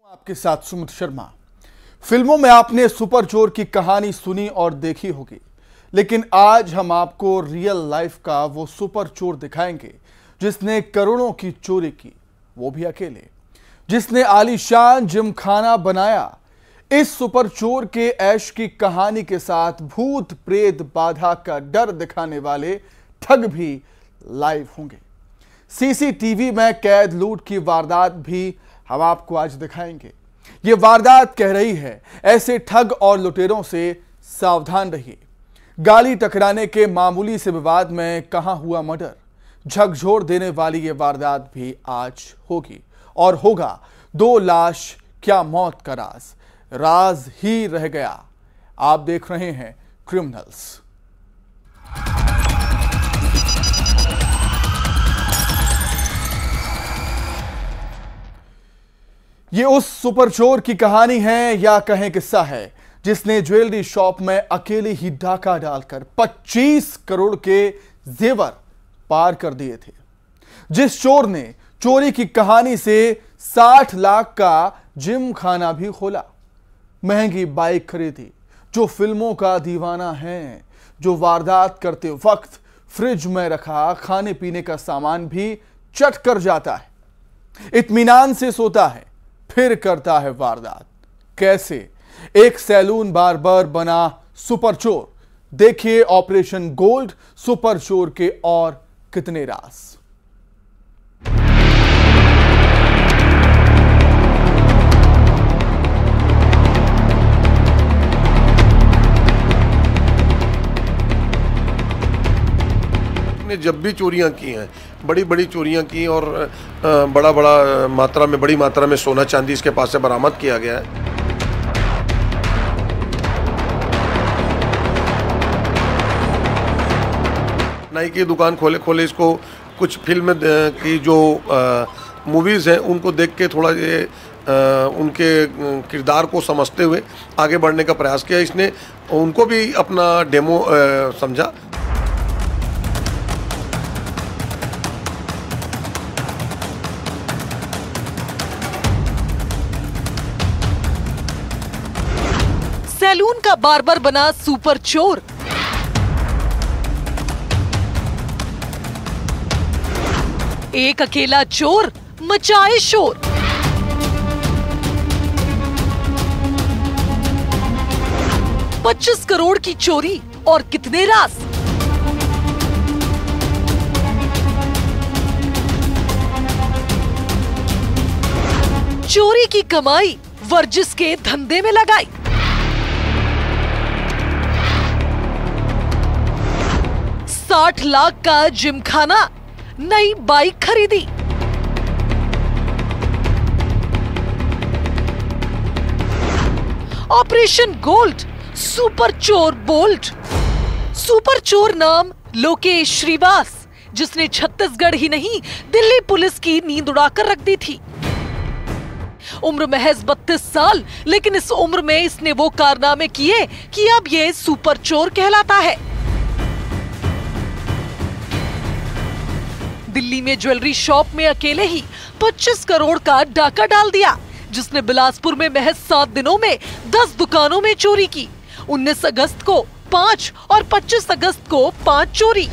आपके साथ सुमित शर्मा। फिल्मों में आपने सुपर चोर की कहानी सुनी और देखी होगी, लेकिन आज हम आपको रियल लाइफ का वो सुपर चोर दिखाएंगे जिसने करोड़ों की चोरी की, वो भी अकेले, जिसने आलीशान जिमखाना बनाया। इस सुपर चोर के ऐश की कहानी के साथ भूत प्रेत बाधा का डर दिखाने वाले ठग भी लाइव होंगे। सीसीटीवी में कैद लूट की वारदात भी हम आपको आज दिखाएंगे। ये वारदात कह रही है ऐसे ठग और लुटेरों से सावधान रहिए। गाली टकराने के मामूली से विवाद में कहां हुआ मर्डर, झकझोर देने वाली ये वारदात भी आज होगी और होगा। 2 लाश, क्या मौत का राज ही रह गया। आप देख रहे हैं क्रिमिनल्स। ये उस सुपर चोर की कहानी है या कहें किस्सा है जिसने ज्वेलरी शॉप में अकेले ही डाका डालकर 25 करोड़ के जेवर पार कर दिए थे। जिस चोर ने चोरी की कहानी से 60 लाख का जिम खाना भी खोला, महंगी बाइक खरीदी, जो फिल्मों का दीवाना है, जो वारदात करते वक्त फ्रिज में रखा खाने पीने का सामान भी चट कर जाता है, इत्मीनान से सोता है, फिर करता है वारदात। कैसे एक सैलून बार्बर बना सुपर चोर। देखिए ऑपरेशन गोल्ड, सुपर चोर के और कितने राज। ने जब भी चोरियां की हैं, बड़ी बड़ी चोरियां की और बड़ी मात्रा में सोना चांदी इसके पास से बरामद किया गया है। नाई की दुकान खोले इसको कुछ फिल्म की जो मूवीज़ हैं उनको देख के थोड़ा ये उनके किरदार को समझते हुए आगे बढ़ने का प्रयास किया इसने। उनको भी अपना डेमो समझा। सैलून का बार्बर बना सुपर चोर। एक अकेला चोर मचाए शोर। $25 करोड़ की चोरी और कितने राज। चोरी की कमाई वर्जिश के धंधे में लगाई। 60 लाख का जिमखाना, नई बाइक खरीदी। ऑपरेशन गोल्ड, सुपर चोर बोल्ड। सुपर चोर नाम लोकेश श्रीवास, जिसने छत्तीसगढ़ ही नहीं दिल्ली पुलिस की नींद उड़ाकर रख दी थी। उम्र महज 32 साल, लेकिन इस उम्र में इसने वो कारनामे किए कि अब ये सुपर चोर कहलाता है। दिल्ली में ज्वेलरी शॉप में अकेले ही 25 करोड़ का डाका डाल दिया, जिसने बिलासपुर में महज 7 दिनों में 10 दुकानों में चोरी की। 19 अगस्त को 5 और 25 अगस्त को 5 चोरी।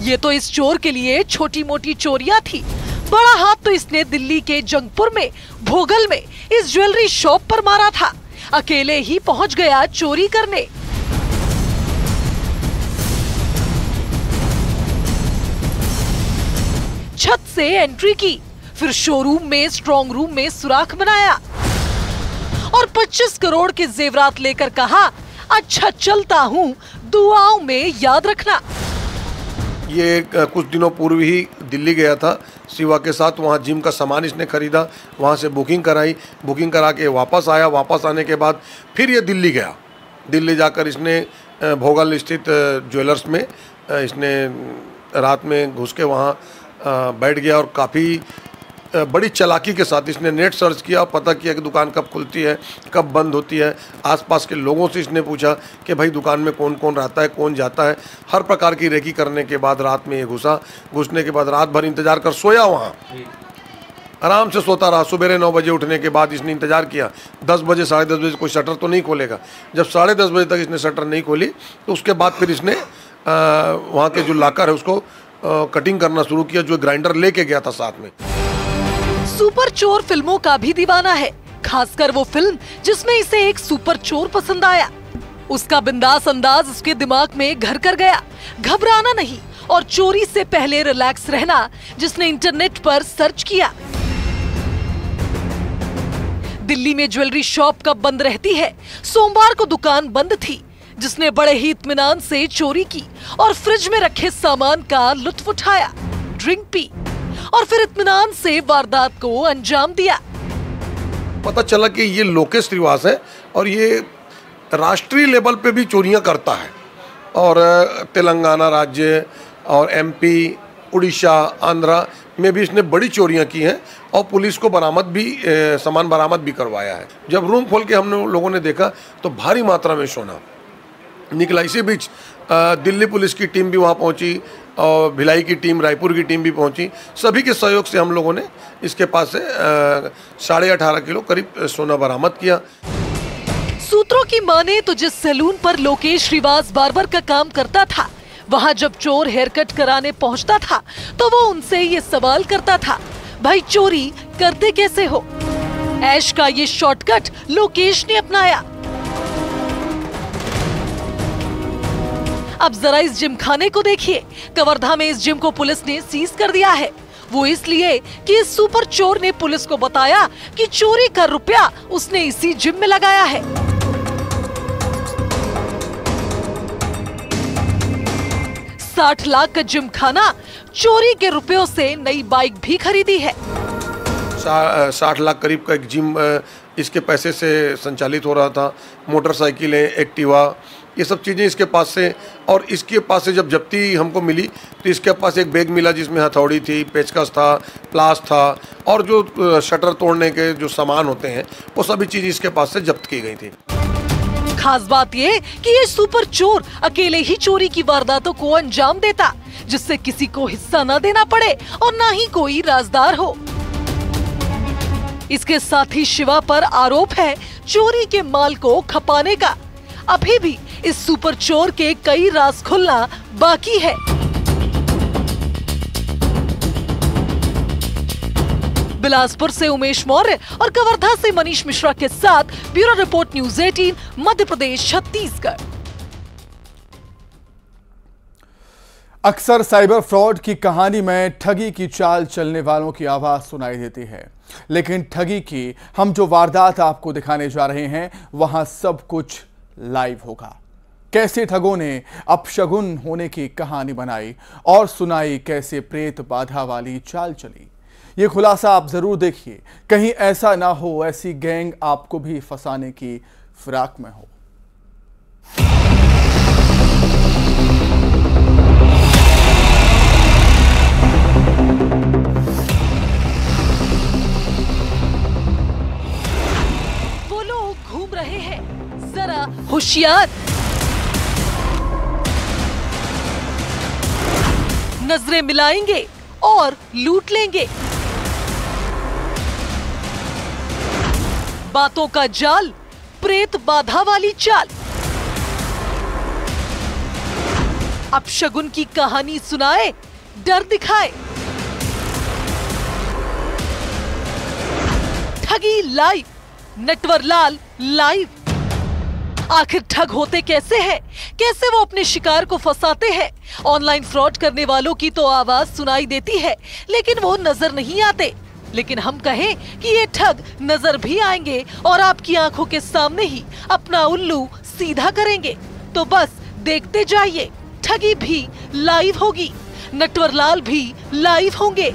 ये तो इस चोर के लिए छोटी मोटी चोरियां थी। बड़ा हाथ तो इसने दिल्ली के जंगपुर में भोगल में इस ज्वेलरी शॉप पर मारा था। अकेले ही पहुंच गया चोरी करने। छत से एंट्री की, फिर शोरूम में स्ट्रॉन्ग रूम में सुराख बनाया और 25 करोड़ के जेवरात लेकर कहा, अच्छा चलता हूँ, दुआओं में याद रखना। ये कुछ दिनों पूर्व ही दिल्ली गया था शिवा के साथ। वहाँ जिम का सामान इसने खरीदा, वहाँ से बुकिंग कराई, बुकिंग करा के वापस आया। वापस आने के बाद फिर ये दिल्ली गया। दिल्ली जाकर इसने भोगल स्थित ज्वेलर्स में इसने रात में घुस के वहाँ बैठ गया और काफ़ी बड़ी चालाकी के साथ इसने नेट सर्च किया, पता किया कि दुकान कब खुलती है, कब बंद होती है। आसपास के लोगों से इसने पूछा कि भाई दुकान में कौन कौन रहता है, कौन जाता है। हर प्रकार की रेकी करने के बाद रात में ये घुसा। घुसने के बाद रात भर इंतज़ार कर सोया वहाँ। आराम से सोता रहा। सुबह 9 बजे उठने के बाद इसने इंतजार किया 10 बजे 10:30 बजे कोई शटर तो नहीं खोलेगा। जब 10:30 बजे तक इसने शटर नहीं खोली तो उसके बाद फिर इसने वहाँ के जो लाकर है उसको कटिंग करना शुरू किया, जो ग्राइंडर लेके गया था साथ में। सुपर चोर फिल्मों का भी दीवाना है, खासकर वो फिल्म जिसमें इसे एक सुपर चोर पसंद आया। उसका बिंदास अंदाज उसके दिमाग में घर कर गया। घबराना नहीं और चोरी से पहले रिलैक्स रहना, जिसने इंटरनेट पर सर्च किया। दिल्ली में ज्वेलरी शॉप कब बंद रहती है? सोमवार को दुकान बंद थी, जिसने बड़े ही इत्मीनान से चोरी की और फ्रिज में रखे सामान का लुत्फ उठाया, ड्रिंक पी और फिर इत्मीनान से वारदात को अंजाम दिया। पता चला कि ये लोकेश श्रीवास है और ये राष्ट्रीय लेवल पे भी चोरियां करता है और तेलंगाना राज्य और एमपी, उड़ीसा, आंध्रा में भी इसने बड़ी चोरियां की हैं और पुलिस को सामान बरामद भी करवाया है। जब रूम खोल के हम लोगों ने देखा तो भारी मात्रा में सोना निकला। इसी बीच दिल्ली पुलिस की टीम भी वहाँ पहुँची और भिलाई की टीम, रायपुर की टीम भी पहुँची। सभी के सहयोग से हम लोगों ने इसके पास से 18.5 किलो करीब सोना बरामद किया। सूत्रों की माने तो जिस सैलून पर लोकेश श्रीवास बार्बर का काम करता था, वहाँ जब चोर हेयर कट कराने पहुँचता था तो वो उनसे ये सवाल करता था, भाई चोरी करते कैसे हो? ऐश का ये शॉर्टकट लोकेश ने अपनाया। अब जरा इस जिम खाने को देखिए। कवर्धा में इस जिम को पुलिस ने सीज कर दिया है। वो इसलिए कि इस सुपर चोर ने पुलिस को बताया कि चोरी का रुपया उसने इसी जिम में लगाया है। $60 लाख का जिम खाना, चोरी के रुपयों से नई बाइक भी खरीदी है। 60 लाख करीब का एक जिम इसके पैसे से संचालित हो रहा था। मोटरसाइकिलें, एक्टिवा, ये सब चीज़ें इसके पास से, और इसके पास से जब जब्ती हमको मिली तो इसके पास एक बैग मिला जिसमें हथौड़ी थी, पेचकस था, प्लास था और जो शटर तोड़ने के जो सामान होते हैं वो सभी चीज़ इसके पास से जब्त की गई थी। खास बात ये कि ये सुपर चोर अकेले ही चोरी की वारदातों को अंजाम देता, जिससे किसी को हिस्सा न देना पड़े और न ही कोई राजदार हो। इसके साथ ही शिवा पर आरोप है चोरी के माल को खपाने का। अभी भी इस सुपर चोर के कई राज खुलना बाकी है। बिलासपुर से उमेश मौर्य और कवर्धा से मनीष मिश्रा के साथ bureau report, news 18, Madhya Pradesh, Chhattisgarh. अक्सर साइबर फ्रॉड की कहानी में ठगी की चाल चलने वालों की आवाज सुनाई देती है, लेकिन ठगी की हम जो वारदात आपको दिखाने जा रहे हैं वहां सब कुछ लाइव होगा। कैसे ठगों ने अपशगुन होने की कहानी बनाई और सुनाई, कैसे प्रेत बाधा वाली चाल चली, ये खुलासा आप जरूर देखिए। कहीं ऐसा ना हो ऐसी गैंग आपको भी फंसाने की फिराक में हो। वो लोग घूम रहे हैं, जरा होशियार। नजरें मिलाएंगे और लूट लेंगे। बातों का जाल, प्रेत बाधा वाली चाल। अपशगुन की कहानी सुनाए, डर दिखाए। ठगी लाइव, नटवर लाल लाइव। आखिर ठग होते कैसे हैं? कैसे वो अपने शिकार को फंसाते हैं? ऑनलाइन फ्रॉड करने वालों की तो आवाज सुनाई देती है, लेकिन वो नजर नहीं आते। लेकिन हम कहें कि ये ठग नजर भी आएंगे और आपकी आंखों के सामने ही अपना उल्लू सीधा करेंगे। तो बस देखते जाइए, ठगी भी लाइव होगी, नटवर लाल भी लाइव होंगे।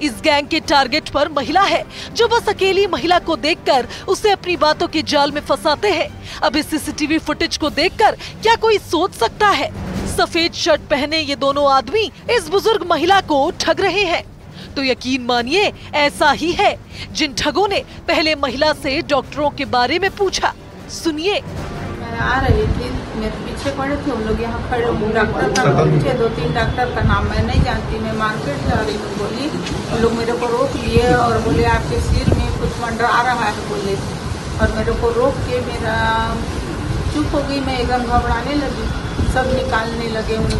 इस गैंग के टारगेट पर महिला है, जो बस अकेली महिला को देखकर उसे अपनी बातों के जाल में फंसाते हैं। अब इस सीसीटीवी फुटेज को देखकर क्या कोई सोच सकता है? सफेद शर्ट पहने ये दोनों आदमी इस बुजुर्ग महिला को ठग रहे हैं। तो यकीन मानिए ऐसा ही है। जिन ठगों ने पहले महिला से डॉक्टरों के बारे में पूछा, सुनिए। मैं आ रही थी मेरे पीछे पड़े थे वो लोग। यहाँ खड़े डॉक्टर का पूछे, 2-3 डॉक्टर का नाम मैं नहीं जानती। मैं मार्केट जा रही हूँ बोली, वो लोग मेरे को रोक लिए और बोले आपके सिर में कुछ मंडरा रहा है बोले, और मेरे को रोक के मेरा चुप हो गई। मैं एकदम घबराने लगी, सब निकालने लगे उन।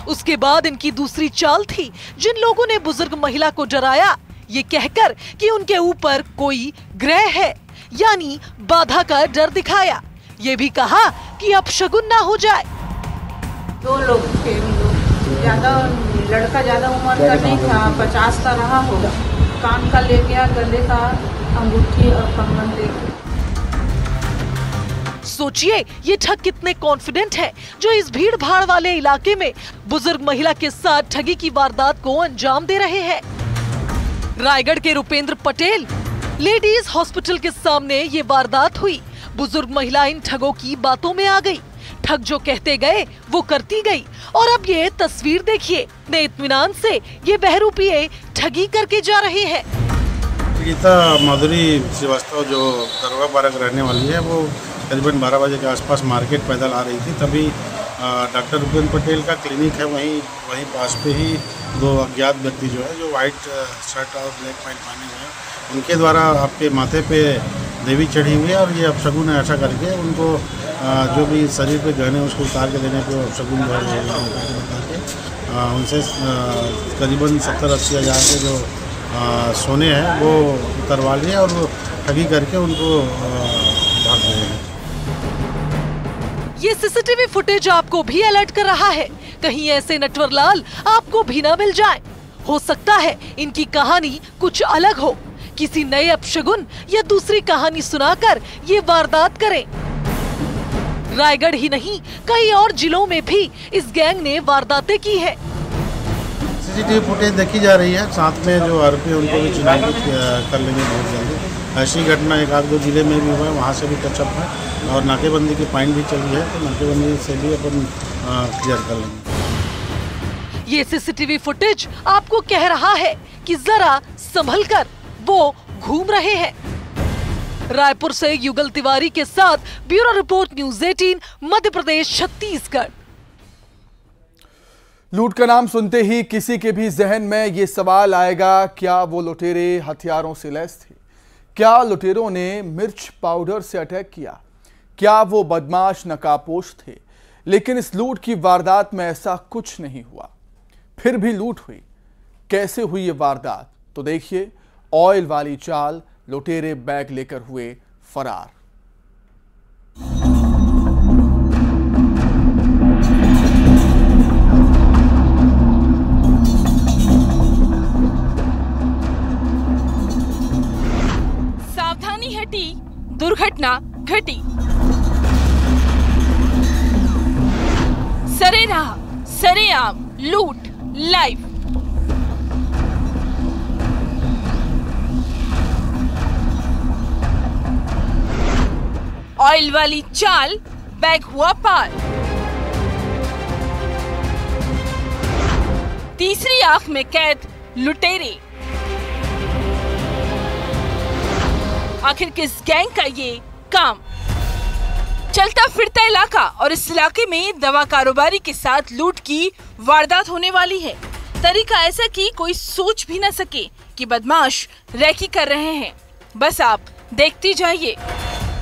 उसके बाद इनकी दूसरी चाल थी। जिन लोगों ने बुजुर्ग महिला को डराया ये कहकर कि उनके ऊपर कोई ग्रह है, यानी बाधा का डर दिखाया। ये भी कहा कि अपशगुन ना हो जाए। 2 लोग थे, ज्यादा लड़का ज्यादा उम्र का नहीं था, 50 का रहा होगा। कान का ले गया, गले का अंगूठी और कंगन ले गया। सोचिए ये ठग कितने कॉन्फिडेंट है जो इस भीड़ भाड़ वाले इलाके में बुजुर्ग महिला के साथ ठगी की वारदात को अंजाम दे रहे हैं। रायगढ़ के रुपेंद्र पटेल लेडीज हॉस्पिटल के सामने ये वारदात हुई। बुजुर्ग महिला इन ठगों की बातों में आ गई। ठग जो कहते गए वो करती गई। और अब ये तस्वीर देखिए, ने इत्मीनान से ये बहरूपिये ठगी करके जा रहे हैं। गीता माधुरी श्रीवास्तव जो दरोगा पार्क रहने वाली है, वो करीबन 12 बजे के आसपास मार्केट पैदल आ रही थी। तभी डॉक्टर रुपेंद्र पटेल का क्लिनिक है, वहीं पास पे ही 2 अज्ञात व्यक्ति जो है, जो वाइट शर्ट और ब्लैक पैंट पहने हुए हैं, उनके द्वारा आपके माथे पे देवी चढ़ी हुई है और ये अपशगुन है ऐसा करके उनको जो भी शरीर पे गहने उसको उतार के देने पे अपशगुन जो है बता के उनसे करीबन 70-80 हज़ार के जो सोने हैं वो उतरवा लिए और वो ठगी करके उनको भाग गए हैं। ये सीसीटीवी फुटेज आपको भी अलर्ट कर रहा है, कहीं ऐसे नटवरलाल आपको भी ना मिल जाए। हो सकता है इनकी कहानी कुछ अलग हो, किसी नए अपशगुन या दूसरी कहानी सुनाकर ये वारदात करें। रायगढ़ ही नहीं कई और जिलों में भी इस गैंग ने वारदातें की है। सीसीटीवी फुटेज देखी जा रही है, साथ में जो आरोपी उनको भी चिन्हित कर लेंगे बहुत जल्दी। ऐसी घटना 1-2 जिले में भी हुआ है, वहाँ से भी टचअप है और नाकेबंदी की पॉइंट भी चल रही है, तो नाकेबंदी से भी अपन क्लियर कर लेंगे। ये सीसीटीवी फुटेज आपको कह रहा है कि जरा संभल कर वो घूम रहे हैं। रायपुर से युगल तिवारी के साथ bureau report, news 18, Madhya Pradesh, Chhattisgarh. लूट का नाम सुनते ही किसी के भी जहन में ये सवाल आएगा, क्या वो लुटेरे हथियारों से लैस थे? क्या लुटेरों ने मिर्च पाउडर से अटैक किया? क्या वो बदमाश नकाबपोश थे? लेकिन इस लूट की वारदात में ऐसा कुछ नहीं हुआ। फिर भी लूट हुई। कैसे हुई ये वारदात? तो देखिए, ऑयल वाली चाल, लुटेरे बैग लेकर हुए फरार। सावधानी हटी, दुर्घटना घटी। सरेराह, सरेआम लूट लाइव। ऑयल वाली चाल, बैग हुआ पार। तीसरी आंख में कैद लुटेरे। आखिर किस गैंग का ये काम? चलता फिरता इलाका और इस इलाके में दवा कारोबारी के साथ लूट की वारदात होने वाली है। तरीका ऐसा कि कोई सोच भी न सके कि बदमाश रैकी कर रहे हैं। बस आप देखते जाइए,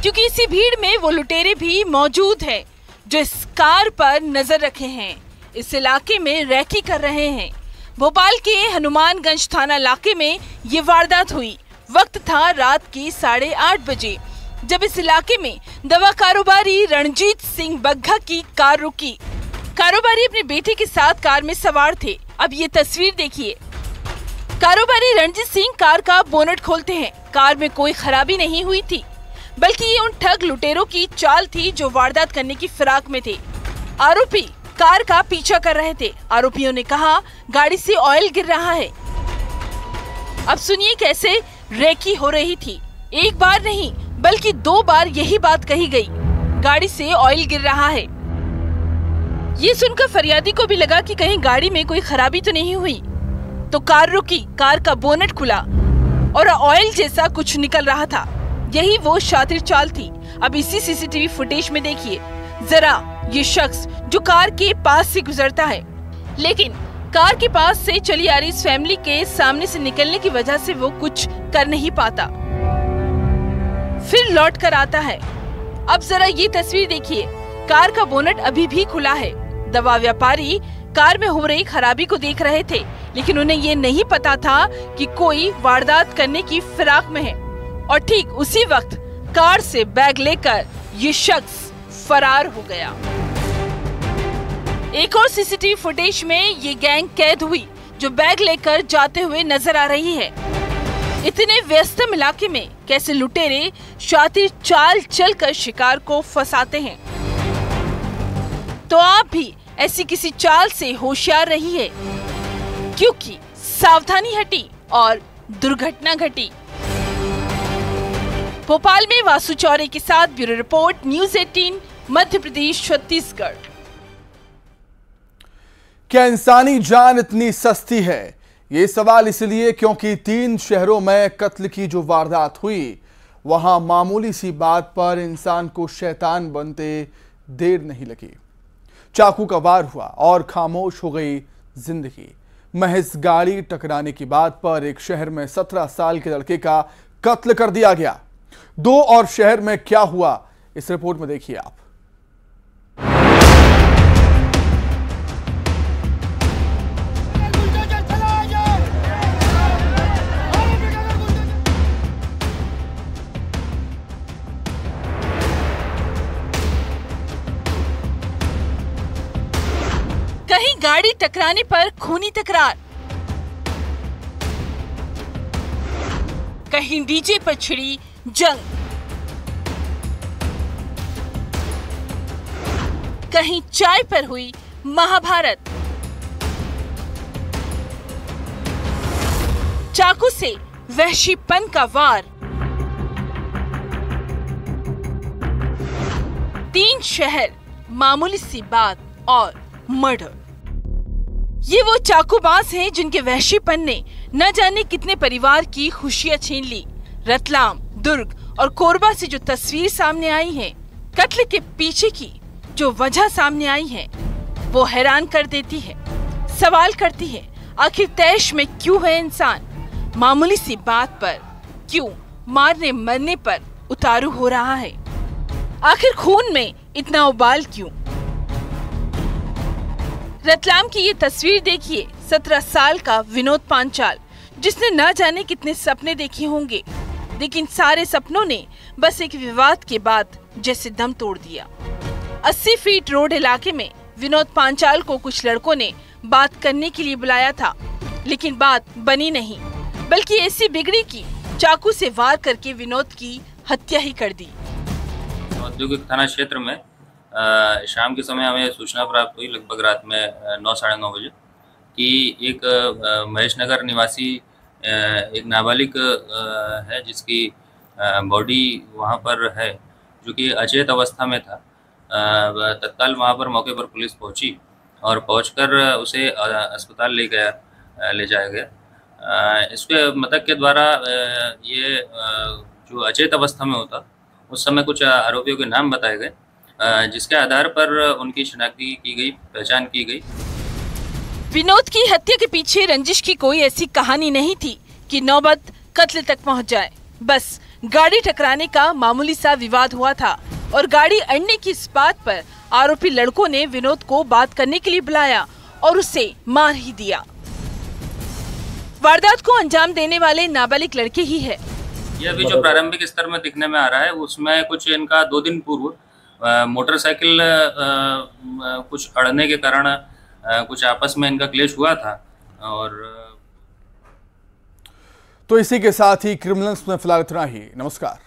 क्योंकि इसी भीड़ में वो लुटेरे भी मौजूद हैं जो इस कार पर नजर रखे हैं। इस इलाके में रैकी कर रहे हैं। भोपाल के हनुमानगंज थाना इलाके में ये वारदात हुई। वक्त था रात के 8:30 बजे, जब इस इलाके में दवा कारोबारी रणजीत सिंह बग्घा की कार रुकी। कारोबारी अपने बेटे के साथ कार में सवार थे। अब ये तस्वीर देखिए। कारोबारी रणजीत सिंह कार का बोनट खोलते हैं। कार में कोई खराबी नहीं हुई थी, बल्कि ये उन ठग लुटेरों की चाल थी जो वारदात करने की फिराक में थे। आरोपी कार का पीछा कर रहे थे। आरोपियों ने कहा गाड़ी से ऑयल गिर रहा है। अब सुनिए कैसे रेकी हो रही थी। एक बार नहीं बल्कि 2 बार यही बात कही गई, गाड़ी से ऑयल गिर रहा है। ये सुनकर फरियादी को भी लगा कि कहीं गाड़ी में कोई खराबी तो नहीं हुई, तो कार रुकी। कार का बोनट खुला और ऑयल जैसा कुछ निकल रहा था। यही वो शातिर चाल थी। अब इसी सीसीटीवी फुटेज में देखिए जरा ये शख्स जो कार के पास से गुजरता है, लेकिन कार के पास से चली आ रही इस फैमिली के सामने से निकलने की वजह से वो कुछ कर नहीं पाता, फिर लौट कर आता है। अब जरा ये तस्वीर देखिए, कार का बोनट अभी भी खुला है। दवा व्यापारी कार में हो रही खराबी को देख रहे थे, लेकिन उन्हें ये नहीं पता था कि कोई वारदात करने की फिराक में है। और ठीक उसी वक्त कार से बैग लेकर ये शख्स फरार हो गया। एक और सीसीटीवी फुटेज में ये गैंग कैद हुई जो बैग लेकर जाते हुए नजर आ रही है। इतने व्यस्तम इलाके में कैसे लुटेरे शातिर चाल चलकर शिकार को फंसाते हैं। तो आप भी ऐसी किसी चाल से होशियार रहिए, क्योंकि सावधानी हटी और दुर्घटना घटी। भोपाल में वासु चौरे के साथ bureau report, news 18 Madhya Pradesh Chhattisgarh. क्या इंसानी जान इतनी सस्ती है? ये सवाल इसलिए क्योंकि 3 शहरों में कत्ल की जो वारदात हुई, वहां मामूली सी बात पर इंसान को शैतान बनते देर नहीं लगी। चाकू का वार हुआ और खामोश हो गई जिंदगी। महज गाड़ी टकराने की बात पर एक शहर में 17 साल के लड़के का कत्ल कर दिया गया। 2 और शहर में क्या हुआ, इस रिपोर्ट में देखिए आप। कहीं गाड़ी टकराने पर खूनी तकरार, कहीं डीजे पर छिड़ी जंग, कहीं चाय पर हुई महाभारत। चाकू से वहशीपन का वार। 3 शहर, मामूली सी बात और मर्डर। ये वो चाकूबाज हैं जिनके वहशीपन ने न जाने कितने परिवार की खुशियां छीन ली। रतलाम, दुर्ग और कोरबा से जो तस्वीर सामने आई है, कत्ल के पीछे की जो वजह सामने आई है, वो हैरान कर देती है। सवाल करती है, आखिर तैश में क्यों है इंसान? मामूली सी बात पर क्यों मारने मरने पर उतारू हो रहा है? आखिर खून में इतना उबाल क्यों? रतलाम की ये तस्वीर देखिए, 17 साल का विनोद पांचाल, जिसने न जाने कितने सपने देखे होंगे, लेकिन सारे सपनों ने बस एक विवाद के बाद जैसे दम तोड़ दिया। 80 फीट रोड इलाके में विनोद पांचाल को कुछ लड़कों ने बात करने के लिए बुलाया था, लेकिन बात बनी नहीं, बल्कि ऐसी बिगड़ी कि चाकू से वार करके विनोद की हत्या ही कर दी। औद्योगिक थाना क्षेत्र में शाम के समय हमें सूचना प्राप्त हुई, लगभग रात में 9 साढ़े 9 बजे, कि एक महेश नगर निवासी एक नाबालिग है जिसकी बॉडी वहां पर है, जो कि अचेत अवस्था में था। तत्काल वहां पर मौके पर पुलिस पहुंची और पहुंचकर उसे अस्पताल ले जाया गया। इसके मृतक के द्वारा ये जो अचेत अवस्था में होता, उस समय कुछ आरोपियों के नाम बताए गए, जिसके आधार पर उनकी शिनाख्ती की गई, पहचान की गई। विनोद की हत्या के पीछे रंजिश की कोई ऐसी कहानी नहीं थी कि नौबत कत्ल तक पहुंच जाए। बस गाड़ी टकराने का मामूली सा विवाद हुआ था और गाड़ी अड़ने की इस बात पर आरोपी लड़कों ने विनोद को बात करने के लिए बुलाया और उसे मार ही दिया। वारदात को अंजाम देने वाले नाबालिग लड़के ही है। ये अभी जो प्रारंभिक स्तर में दिखने में आ रहा है, उसमें कुछ इनका 2 दिन पूर्व मोटरसाइकिल कुछ अड़ने के कारण कुछ आपस में इनका क्लेश हुआ था। और तो इसी के साथ ही क्रिमिनल्स में फिलहाल इतना ही। नमस्कार।